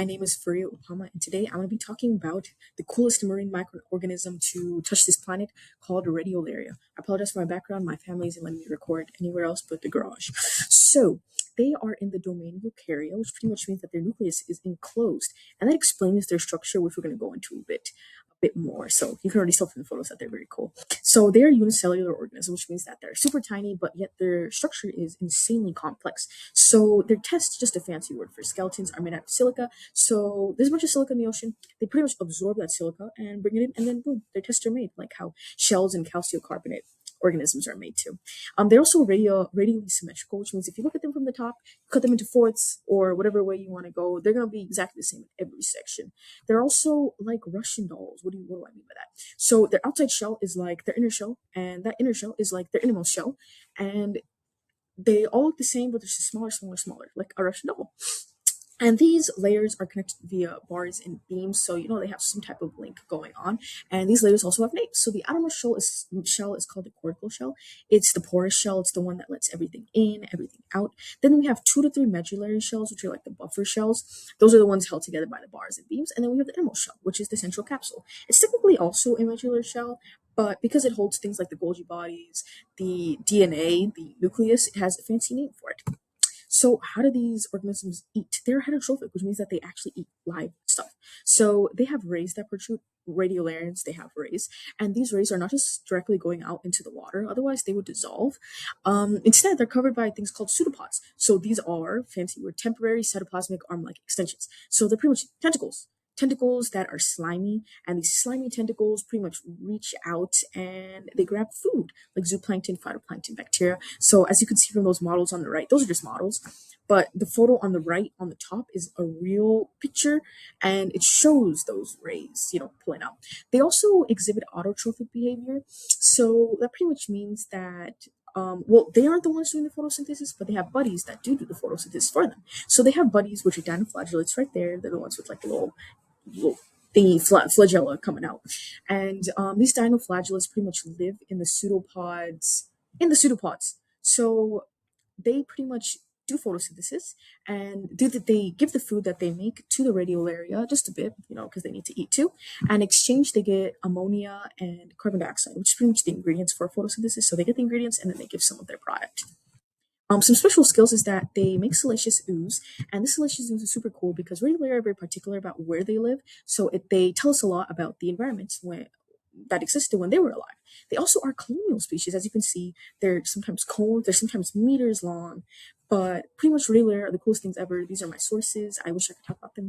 My name is Furia Upama, and today I'm going to be talking about the coolest marine microorganism to touch this planet called Radiolaria. I apologize for my background. My family isn't letting me record anywhere else but the garage. So, they are in the domain of eukarya, which pretty much means that their nucleus is enclosed, and that explains their structure, which we're going to go into a bit more. So you can already tell from the photos that they're very cool. So they're unicellular organisms, which means that they're super tiny, but yet their structure is insanely complex. So their tests, just a fancy word for skeletons, are made out of silica. So there's a bunch of silica in the ocean. They pretty much absorb that silica and bring it in, and then boom, their tests are made, like how shells and calciocarbonate organisms are made too. They're also radially symmetrical, which means if you look at them from the top, cut them into fourths or whatever way you want to go, they're going to be exactly the same in every section. They're also like Russian dolls. What do I mean by that? So their outside shell is like their inner shell, and that inner shell is like their innermost shell, and they all look the same, but they're just smaller, like a Russian doll. And these layers are connected via bars and beams, so you know they have some type of link going on. And these layers also have names. So the outermost shell is called the cortical shell. It's the porous shell. It's the one that lets everything in, everything out. Then we have 2 to 3 medullary shells, which are like the buffer shells. Those are the ones held together by the bars and beams. And then we have the innermost shell, which is the central capsule. It's technically also a medullary shell, but because it holds things like the Golgi bodies, the DNA, the nucleus, it has a fancy name for it. So, how do these organisms eat? They're heterotrophic, which means that they actually eat live stuff. So, they have rays that protrude. Radiolarians, they have rays, and these rays are not just directly going out into the water, otherwise, they would dissolve. Instead, they're covered by things called pseudopods. So, these are fancy word temporary cytoplasmic arm like extensions. So, they're pretty much tentacles that are slimy, and these slimy tentacles pretty much reach out and they grab food like zooplankton, phytoplankton, bacteria. So as you can see from those models on the right, those are just models, but the photo on the right on the top is a real picture, and it shows those rays, pulling out. They also exhibit autotrophic behavior, so that pretty much means that well, they aren't the ones doing the photosynthesis, but they have buddies that do the photosynthesis for them. So they have buddies, which are dinoflagellates right there. They're the ones with like the little thingy flagella coming out. And these dinoflagellates pretty much live in the pseudopods. So they pretty much do photosynthesis, and they give the food that they make to the radiolaria just a bit, because they need to eat too. And in exchange, they get ammonia and carbon dioxide, which is pretty much the ingredients for photosynthesis. So they get the ingredients and then they give some of their product. Some special skills is that they make salacious ooze, and this salacious ooze is super cool because radiolaria are very particular about where they live. So they tell us a lot about the environments that existed when they were alive. They also are colonial species, as you can see. They're sometimes cones, they're sometimes meters long, but pretty much radiolaria are the coolest things ever. These are my sources. I wish I could talk about them more.